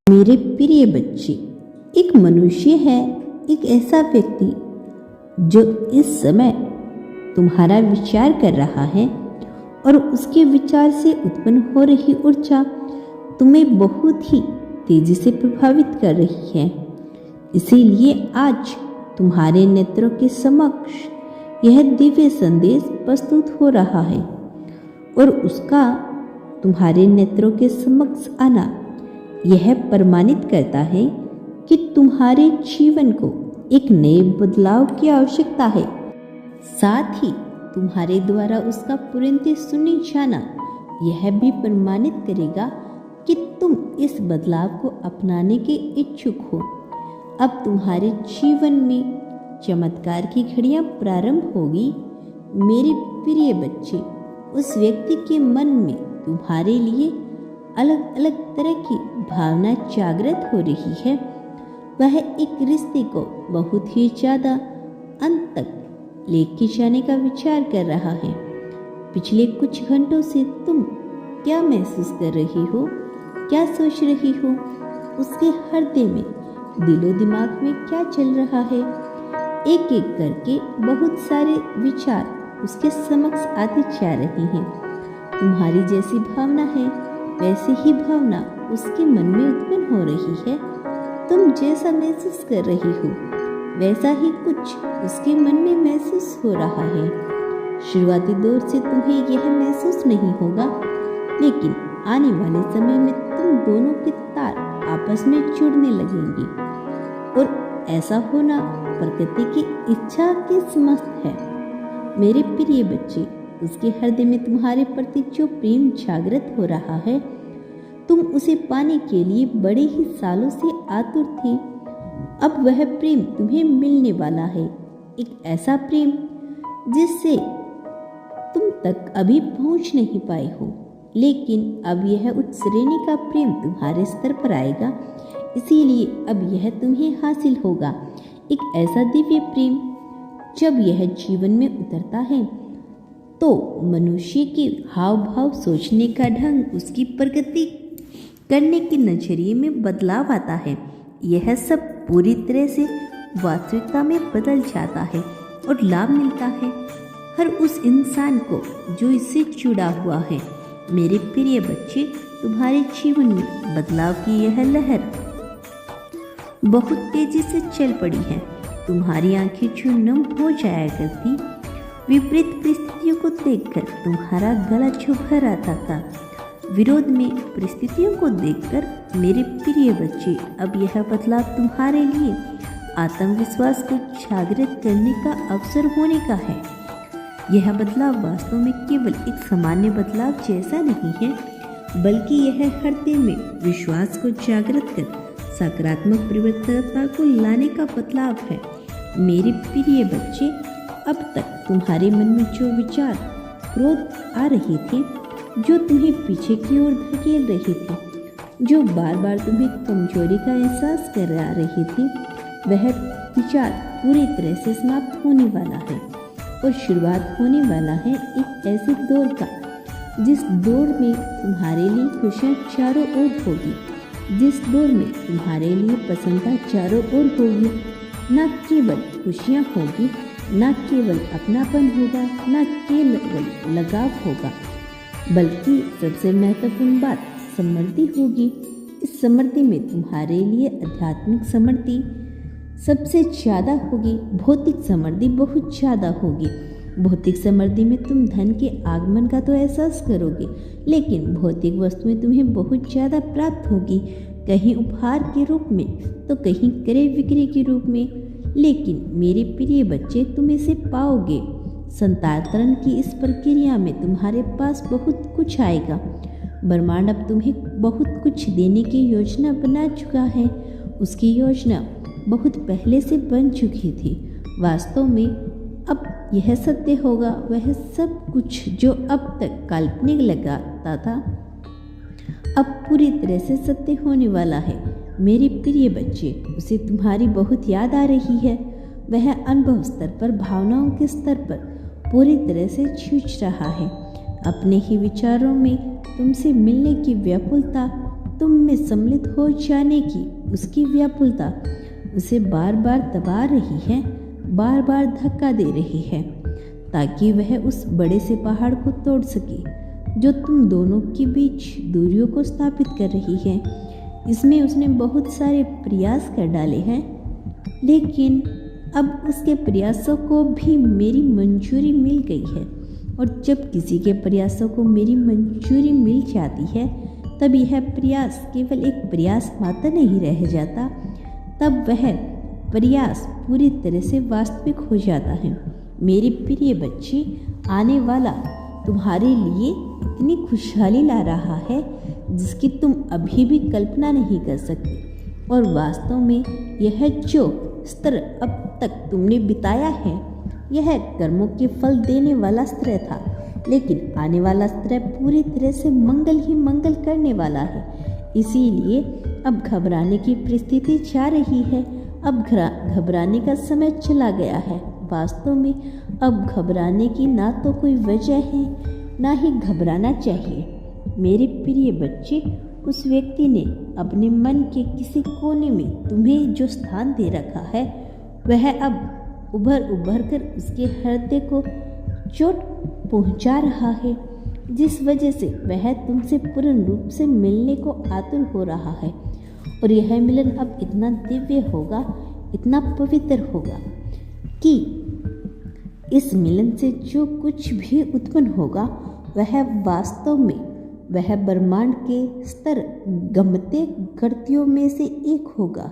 मेरे प्रिय बच्चे, एक मनुष्य है, एक ऐसा व्यक्ति जो इस समय तुम्हारा विचार कर रहा है और उसके विचार से उत्पन्न हो रही ऊर्जा तुम्हें बहुत ही तेजी से प्रभावित कर रही है। इसीलिए आज तुम्हारे नेत्रों के समक्ष यह दिव्य संदेश प्रस्तुत हो रहा है और उसका तुम्हारे नेत्रों के समक्ष आना यह प्रमाणित करता है कि तुम्हारे जीवन को एक नए बदलाव की आवश्यकता है। साथ ही तुम्हारे द्वारा उसका पूर्णतः सुने जाना यह भी प्रमाणित करेगा कि तुम इस बदलाव को अपनाने के इच्छुक हो। अब तुम्हारे जीवन में चमत्कार की घड़ियां प्रारंभ होगी। मेरे प्रिय बच्चे, उस व्यक्ति के मन में तुम्हारे लिए अलग अलग तरह की भावना जागृत हो रही है। वह एक रिश्ते को बहुत ही ज़्यादा अंत तक लेके जाने का विचार कर रहा है। पिछले कुछ घंटों से तुम क्या महसूस कर रही हो, क्या सोच रही हो, उसके हृदय में, दिलो दिमाग में क्या चल रहा है। एक एक करके बहुत सारे विचार उसके समक्ष आते जा रहे हैं। तुम्हारी जैसी भावना है वैसी ही भावना उसके मन में उत्पन्न हो रही है। तुम जैसा महसूस कर रही हो वैसा ही कुछ उसके मन में महसूस हो रहा है। शुरुआती दौर से तुम्हें यह महसूस नहीं होगा, लेकिन आने वाले समय में तुम दोनों के तार आपस में जुड़ने लगेंगे और ऐसा होना प्रकृति की इच्छा के समस्त है। मेरे प्रिय बच्चे, उसके हृदय में तुम्हारे प्रति जो प्रेम जागृत हो रहा है, तुम उसे पाने के लिए बड़े ही सालों से आतुर थे। अब वह प्रेम तुम्हें मिलने वाला है, एक ऐसा प्रेम जिससे तुम तक अभी पहुंच नहीं पाए हो, लेकिन अब यह उच्च श्रेणी का प्रेम तुम्हारे स्तर पर आएगा। इसीलिए अब यह तुम्हें हासिल होगा, एक ऐसा दिव्य प्रेम। जब यह जीवन में उतरता है तो मनुष्य के हाव भाव, सोचने का ढंग, उसकी प्रगति करने के नजरिए में बदलाव आता है। यह सब पूरी तरह से वास्तविकता में बदल जाता है और लाभ मिलता है हर उस इंसान को जो इससे जुड़ा हुआ है। मेरे प्रिय बच्चे, तुम्हारे जीवन में बदलाव की यह लहर बहुत तेजी से चल पड़ी है। तुम्हारी आंखें जो नम हो जाया करती, विपरीत परिस्थितियों को देखकर तुम्हारा गला जो भर आता था, विरोध में परिस्थितियों को देखकर मेरे प्रिय बच्चे, अब यह बदलाव तुम्हारे लिए आत्मविश्वास को जागृत करने का अवसर होने का है। यह बदलाव वास्तव में केवल एक सामान्य बदलाव जैसा नहीं है, बल्कि यह हृदय में विश्वास को जागृत कर सकारात्मक परिवर्तनता को लाने का बदलाव है। मेरे प्रिय बच्चे, अब तक तुम्हारे मन में जो विचार, क्रोध आ रहे थे, जो तुम्हें पीछे की ओर धकेल रहे थे, जो बार बार तुम्हें कमजोरी का एहसास करा रहे थे, वह विचार पूरी तरह से समाप्त होने वाला है और शुरुआत होने वाला है एक ऐसे दौर का, जिस दौर में तुम्हारे लिए खुशियाँ चारों ओर होगी, जिस दौर में तुम्हारे लिए प्रसन्नता चारों ओर होगी। न केवल खुशियाँ होगी, न केवल अपनापन होगा, न केवल लगाव होगा, बल्कि सबसे महत्वपूर्ण बात समृद्धि होगी। इस समृद्धि में तुम्हारे लिए आध्यात्मिक समृद्धि सबसे ज़्यादा होगी, भौतिक समृद्धि बहुत ज़्यादा होगी। भौतिक समृद्धि में तुम धन के आगमन का तो एहसास करोगे, लेकिन भौतिक वस्तुएं तुम्हें बहुत ज़्यादा प्राप्त होगी, कहीं उपहार के रूप में तो कहीं क्रय विक्रय के रूप में। लेकिन मेरे प्रिय बच्चे, तुम इसे पाओगे। संतारण की इस प्रक्रिया में तुम्हारे पास बहुत कुछ आएगा। ब्रह्मांड अब तुम्हें बहुत कुछ देने की योजना बना चुका है। उसकी योजना बहुत पहले से बन चुकी थी। वास्तव में अब यह सत्य होगा, वह सब कुछ जो अब तक काल्पनिक लगता था, अब पूरी तरह से सत्य होने वाला है। मेरे प्रिय बच्चे, उसे तुम्हारी बहुत याद आ रही है। वह अनुभव स्तर पर, भावनाओं के स्तर पर पूरी तरह से जूझ रहा है। अपने ही विचारों में तुमसे मिलने की व्याकुलता तुम में सम्मिलित हो जाने की उसकी व्याकुलता उसे बार बार दबा रही है, बार बार धक्का दे रही है, ताकि वह उस बड़े से पहाड़ को तोड़ सके जो तुम दोनों के बीच दूरियों को स्थापित कर रही है। इसमें उसने बहुत सारे प्रयास कर डाले हैं, लेकिन अब उसके प्रयासों को भी मेरी मंजूरी मिल गई है। और जब किसी के प्रयासों को मेरी मंजूरी मिल जाती है, तब यह प्रयास केवल एक प्रयास मात्र नहीं रह जाता, तब वह प्रयास पूरी तरह से वास्तविक हो जाता है। मेरे प्रिय बच्चे, आने वाला तुम्हारे लिए इतनी खुशहाली ला रहा है जिसकी तुम अभी भी कल्पना नहीं कर सकते। और वास्तव में यह जो स्तर अब तक तुमने बिताया है, यह कर्मों के फल देने वाला स्तर था, लेकिन आने वाला स्तर पूरी तरह से मंगल ही मंगल करने वाला है। इसीलिए अब घबराने की परिस्थिति जा रही है। अब घबराने का समय चला गया है। वास्तव में अब घबराने की ना तो कोई वजह है, ना ही घबराना चाहिए। मेरे प्रिय बच्चे, उस व्यक्ति ने अपने मन के किसी कोने में तुम्हें जो स्थान दे रखा है, वह अब उभर उभर कर उसके हृदय को चोट पहुंचा रहा है, जिस वजह से वह तुमसे पूर्ण रूप से मिलने को आतुर हो रहा है। और यह मिलन अब इतना दिव्य होगा, इतना पवित्र होगा कि इस मिलन से जो कुछ भी उत्पन्न होगा, वह वास्तव में वह ब्रह्मांड के स्तर गमते गतियों में से एक होगा।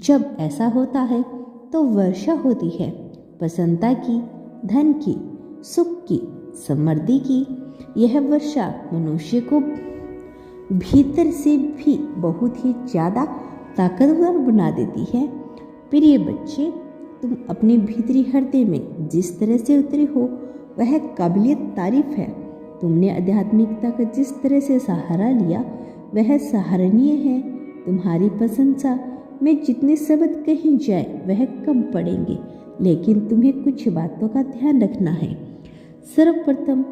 जब ऐसा होता है तो वर्षा होती है, प्रसन्नता की, धन की, सुख की, समृद्धि की। यह वर्षा मनुष्य को भीतर से भी बहुत ही ज़्यादा ताकतवर बना देती है। प्रिय बच्चे, तुम अपने भीतरी हृदय में जिस तरह से उतरे हो, वह काबिलियत तारीफ है। तुमने आध्यात्मिकता का जिस तरह से सहारा लिया, वह सराहनीय है। तुम्हारी प्रशंसा में जितने शब्द कहे जाए वह कम पड़ेंगे, लेकिन तुम्हें कुछ बातों का ध्यान रखना है। सर्वप्रथम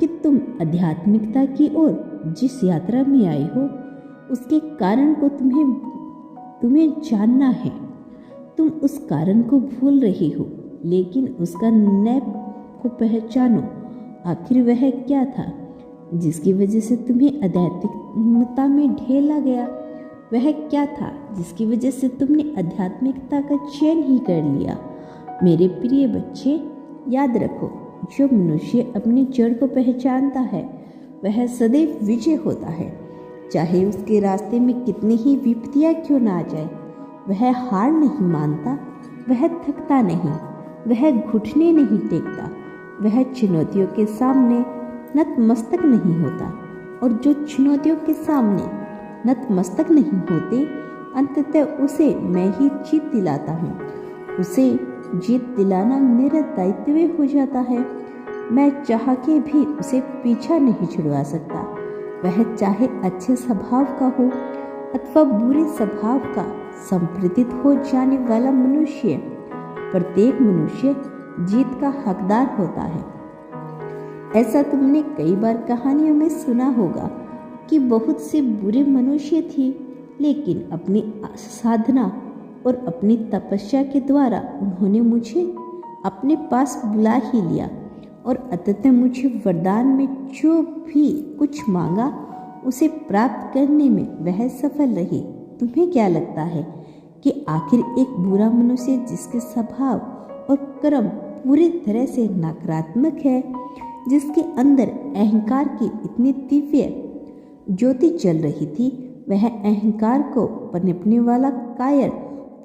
कि तुम आध्यात्मिकता की ओर जिस यात्रा में आए हो, उसके कारण को तुम्हें जानना है। तुम उस कारण को भूल रही हो, लेकिन उसका निर्णय को पहचानो। आखिर वह क्या था जिसकी वजह से तुम्हें आध्यात्मिकता में ढेला गया? वह क्या था जिसकी वजह से तुमने आध्यात्मिकता का चयन ही कर लिया? मेरे प्रिय बच्चे, याद रखो, जो मनुष्य अपनी जड़ को पहचानता है, वह सदैव विजय होता है। चाहे उसके रास्ते में कितनी ही विपत्तियां क्यों ना आ जाए, वह हार नहीं मानता, वह थकता नहीं, वह घुटने नहीं टेकता, वह चुनौतियों के सामने नतमस्तक नहीं होता। और जो चुनौतियों के सामने नतमस्तक नहीं होते, अंततः उसे मैं ही जीत दिलाता हूँ। उसे जीत दिलाना मेरा दायित्व हो जाता है। मैं चाह के भी उसे पीछा नहीं छुड़वा सकता। वह चाहे अच्छे स्वभाव का हो अथवा बुरे स्वभाव का, संप्रीतित हो जाने वाला मनुष्य, प्रत्येक मनुष्य जीत का हकदार होता है। ऐसा तुमने कई बार कहानियों में सुना होगा कि बहुत से बुरे मनुष्य थे, लेकिन अपनी साधना और अपनी तपस्या के द्वारा उन्होंने मुझे अपने पास बुला ही लिया और अंततः मुझे वरदान में जो भी कुछ मांगा उसे प्राप्त करने में वह सफल रही। तुम्हें क्या लगता है कि आखिर एक बुरा मनुष्य जिसके स्वभाव और कर्म पूरी तरह से नकारात्मक है, जिसके अंदर अहंकार की इतनी दिव्य ज्योति जल रही थी, वह अहंकार को पनपने वाला कायर,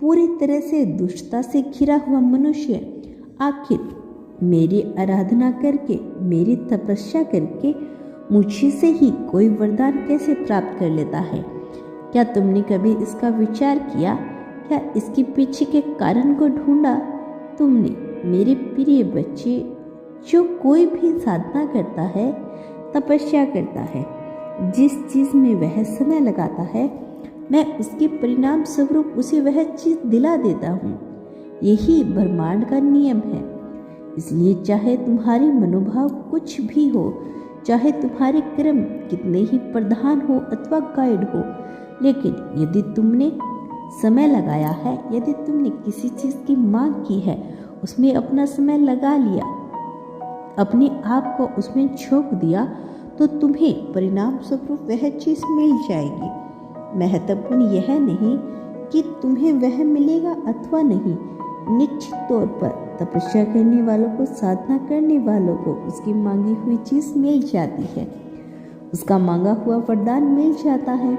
पूरी तरह से दुष्टता से घिरा हुआ मनुष्य आखिर मेरी आराधना करके, मेरी तपस्या करके मुझे से ही कोई वरदान कैसे प्राप्त कर लेता है? क्या तुमने कभी इसका विचार किया? क्या इसके पीछे के कारण को ढूंढा? तुमने, मेरे प्रिय बच्चे, जो कोई भी साधना करता है, तपस्या करता है, जिस चीज़ में वह समय लगाता है, मैं उसके परिणाम स्वरूप उसे वह चीज़ दिला देता हूँ। यही ब्रह्मांड का नियम है। इसलिए चाहे तुम्हारी मनोभाव कुछ भी हो, चाहे तुम्हारे कर्म कितने ही प्रधान हो अथवा गाइड हो, लेकिन यदि तुमने समय लगाया है, यदि तुमने किसी चीज़ की मांग की है, उसमें अपना समय लगा लिया, अपने आप को उसमें झोंक दिया, तो तुम्हें परिणाम स्वरूप वह चीज़ मिल जाएगी। महत्वपूर्ण यह नहीं कि तुम्हें वह मिलेगा अथवा नहीं। निश्चित तौर पर तपस्या करने वालों को, साधना करने वालों को उसकी मांगी हुई चीज़ मिल जाती है, उसका मांगा हुआ वरदान मिल जाता है।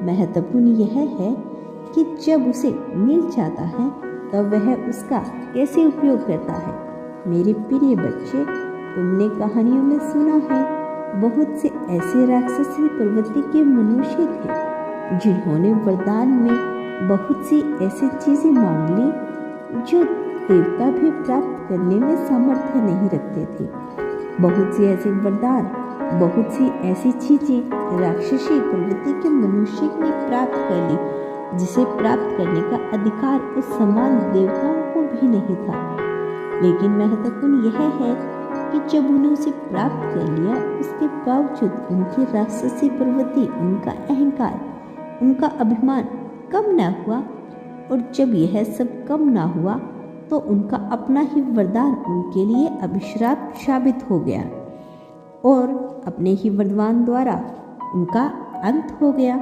महत्वपूर्ण यह है कि जब उसे मिल जाता है तब वह उसका कैसे उपयोग करता है। मेरे प्रिय बच्चे, तुमने कहानियों में सुना है, बहुत से ऐसे राक्षसी प्रवृत्ति के मनुष्य थे जिन्होंने वरदान में बहुत सी ऐसी चीज़ें मांग ली जो देवता भी प्राप्त करने में सामर्थ्य नहीं रखते थे। बहुत सी ऐसे वरदान, बहुत सी ऐसी चीज़ें राक्षसी प्रवृत्ति के मनुष्य ने प्राप्त कर ली जिसे प्राप्त करने का अधिकार उस समान देवताओं को भी नहीं था। लेकिन महत्वपूर्ण यह है कि जब उन्होंने उसे प्राप्त कर लिया, उसके बावजूद उनकी राक्षसी प्रवृत्ति, उनका अहंकार, उनका अभिमान कम ना हुआ। और जब यह सब कम ना हुआ तो उनका अपना ही वरदान उनके लिए अभिशाप साबित हो गया और अपने ही वरदान द्वारा उनका अंत हो गया।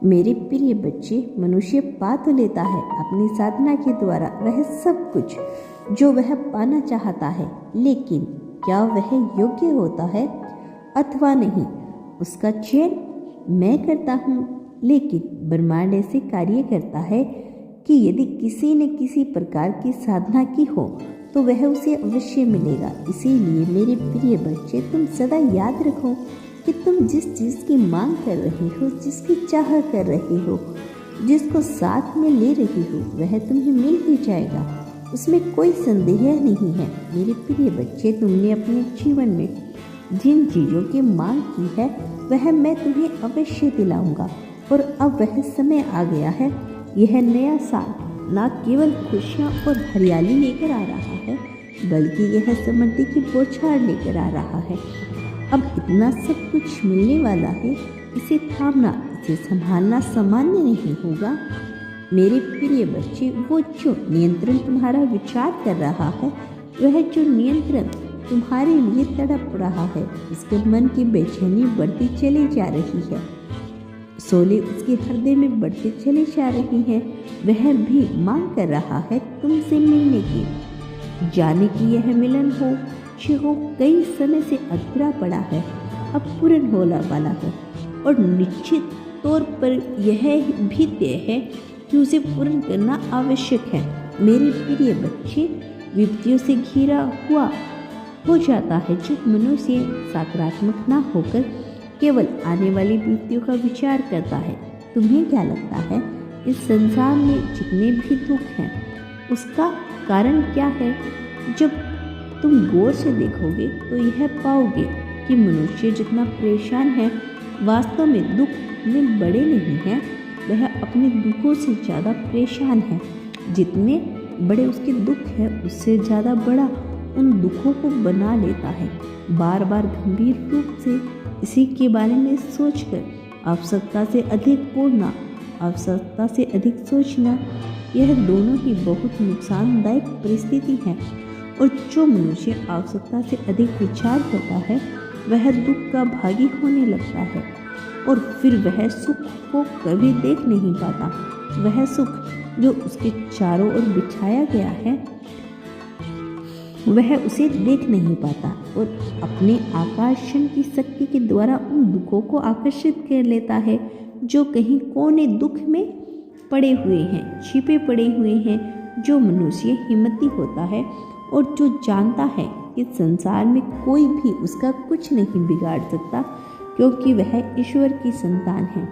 मेरे प्रिय बच्चे, मनुष्य पा तो लेता है अपनी साधना के द्वारा वह सब कुछ जो वह पाना चाहता है, लेकिन क्या वह योग्य होता है अथवा नहीं, उसका चयन मैं करता हूँ। लेकिन ब्रह्मांड ऐसे कार्य करता है कि यदि किसी ने किसी प्रकार की साधना की हो तो वह उसे अवश्य मिलेगा। इसीलिए मेरे प्रिय बच्चे, तुम सदा याद रखो कि तुम जिस चीज़ की मांग कर रहे हो, जिसकी चाह कर रहे हो, जिसको साथ में ले रही हो, वह तुम्हें मिल ही जाएगा, उसमें कोई संदेह नहीं है। मेरे प्रिय बच्चे, तुमने अपने जीवन में जिन चीज़ों की मांग की है वह मैं तुम्हें अवश्य दिलाऊंगा। और अब वह समय आ गया है। यह नया साल न केवल खुशियाँ और हरियाली लेकर आ रहा है, बल्कि यह समृद्धि की बौछार लेकर आ रहा है। अब इतना सब कुछ मिलने वाला है, इसे थामना, इसे संभालना सामान्य नहीं होगा। मेरे प्रिय बच्चे, वो जो नियंत्रण तुम्हारा विचार कर रहा है, वह जो नियंत्रण तुम्हारे लिए तड़प रहा है, उसके मन की बेचैनी बढ़ती चली जा रही है, शोले उसके हृदय में बढ़ते चले जा रही हैं। वह भी मांग कर रहा है तुमसे मिलने की, जाने की यह मिलन हो जो कई समय से अधूरा पड़ा है, अब पूर्ण होने वाला है। और निश्चित तौर पर यह भी तय है कि उसे पूर्ण करना आवश्यक है। मेरे प्रिय बच्चे, विपत्तियों से घिरा हुआ हो जाता है जब मनुष्य सकारात्मक ना होकर केवल आने वाली विपत्तियों का विचार करता है। तुम्हें क्या लगता है, इस संसार में जितने भी दुख हैं उसका कारण क्या है? जब तुम गौर से देखोगे तो यह पाओगे कि मनुष्य जितना परेशान है, वास्तव में दुख में बड़े नहीं हैं, वह अपने दुखों से ज़्यादा परेशान है। जितने बड़े उसके दुख हैं, उससे ज़्यादा बड़ा उन दुखों को बना लेता है। बार बार गंभीर रूप से इसी के बारे में सोचकर आवश्यकता से अधिक बोलना, आवश्यकता से अधिक सोचना, यह दोनों ही बहुत नुकसानदायक परिस्थिति है। और जो मनुष्य आवश्यकता से अधिक विचार करता है, वह दुख का भागी होने लगता है और फिर वह सुख को कभी देख नहीं पाता। वह सुख जो उसके चारों ओर बिछाया गया है, वह उसे देख नहीं पाता और अपने आकर्षण की शक्ति के द्वारा उन दुखों को आकर्षित कर लेता है जो कहीं कोने दुख में पड़े हुए हैं, छिपे पड़े हुए हैं। जो मनुष्य हिम्मती होता है और जो जानता है कि संसार में कोई भी उसका कुछ नहीं बिगाड़ सकता क्योंकि वह ईश्वर की संतान है,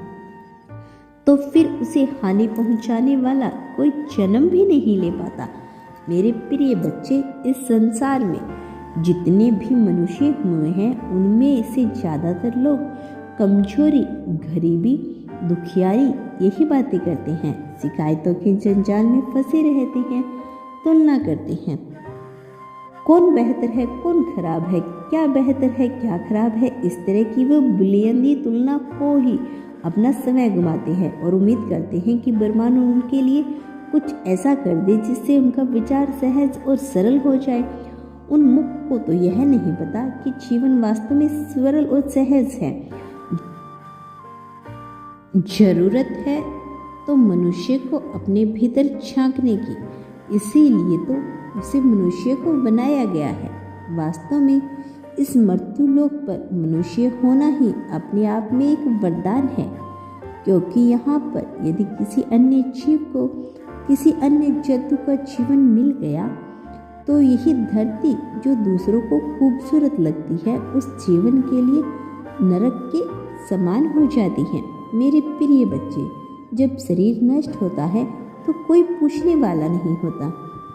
तो फिर उसे हानि पहुंचाने वाला कोई जन्म भी नहीं ले पाता। मेरे प्रिय बच्चे, इस संसार में जितने भी मनुष्य हुए हैं, उनमें से ज़्यादातर लोग कमजोरी, गरीबी, दुखियारी यही बातें करते हैं, शिकायतों के जंजाल में फंसे रहते हैं, तुलना करते हैं, कौन बेहतर है कौन खराब है, क्या बेहतर है क्या खराब है, इस तरह की वो बुनियादी तुलना को ही अपना समय गंवाते हैं और उम्मीद करते हैं कि ब्रह्मांड उनके लिए कुछ ऐसा कर दे जिससे उनका विचार सहज और सरल हो जाए। उन मुख को तो यह नहीं पता कि जीवन वास्तव में सरल और सहज है। जरूरत है तो मनुष्य को अपने भीतर झांकने की, इसीलिए तो उसे मनुष्य को बनाया गया है। वास्तव में इस मृत्यु लोक पर मनुष्य होना ही अपने आप में एक वरदान है, क्योंकि यहाँ पर यदि किसी अन्य जीव को किसी अन्य जंतु का जीवन मिल गया तो यही धरती जो दूसरों को खूबसूरत लगती है उस जीवन के लिए नरक के समान हो जाती है। मेरे प्रिय बच्चे, जब शरीर नष्ट होता है तो कोई पूछने वाला नहीं होता,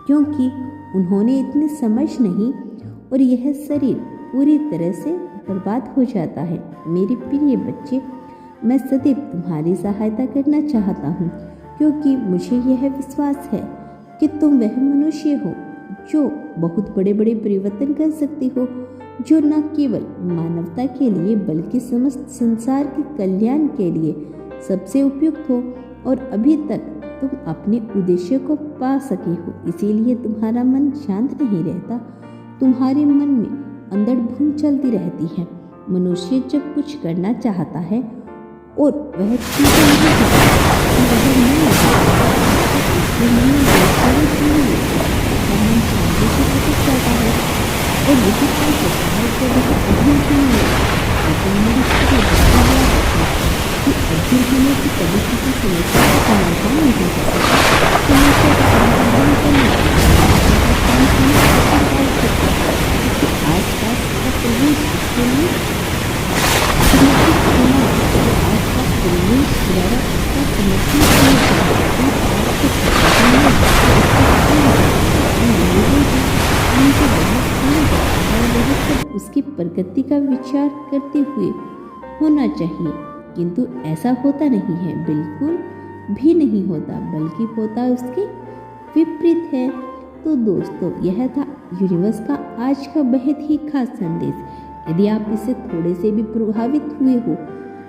क्योंकि उन्होंने इतनी समझ नहीं और यह शरीर पूरी तरह से बर्बाद हो जाता है। मेरे प्रिय बच्चे, मैं सदैव तुम्हारी सहायता करना चाहता हूँ, क्योंकि मुझे यह विश्वास है कि तुम वह मनुष्य हो जो बहुत बड़े बड़े परिवर्तन कर सकते हो, जो न केवल मानवता के लिए बल्कि समस्त संसार के कल्याण के लिए सबसे उपयुक्त हो और अभी तक तुम अपने उद्देश्य को पा सके हो। इसीलिए तुम्हारा मन शांत नहीं रहता, तुम्हारे मन में अंदर धुन चलती रहती है। मनुष्य जब कुछ करना चाहता है और वह चीजें नहीं करता, वह नहीं होता, उसके मन में बहुत सारे मन शांति से भटक जाता है और यही क्या करता है कि वह अधीर नहीं होता। लेकिन मेरी प्रिय बच्चे, याद रखना कि अधीर होने की कभी किसी समस्या का समाधान नहीं हो सकता। समस्या का समाधान करने आस पास का परिवेश इसके लिए सुनिश्चित होना चाहिए। आस पास परिवेश द्वारा इसका समर्थन करना चाहिए। उसकी प्रगति का विचार करते हुए होना चाहिए, किंतु ऐसा होता नहीं है, बिल्कुल भी नहीं होता, बल्कि होता उसके विपरीत है। तो दोस्तों, यह था यूनिवर्स का आज का बेहद ही खास संदेश। यदि आप इससे थोड़े से भी प्रभावित हुए हो,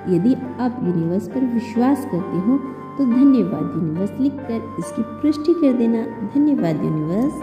यदि आप यूनिवर्स पर विश्वास करते हो, तो धन्यवाद यूनिवर्स लिखकर इसकी पुष्टि कर देना। धन्यवाद यूनिवर्स।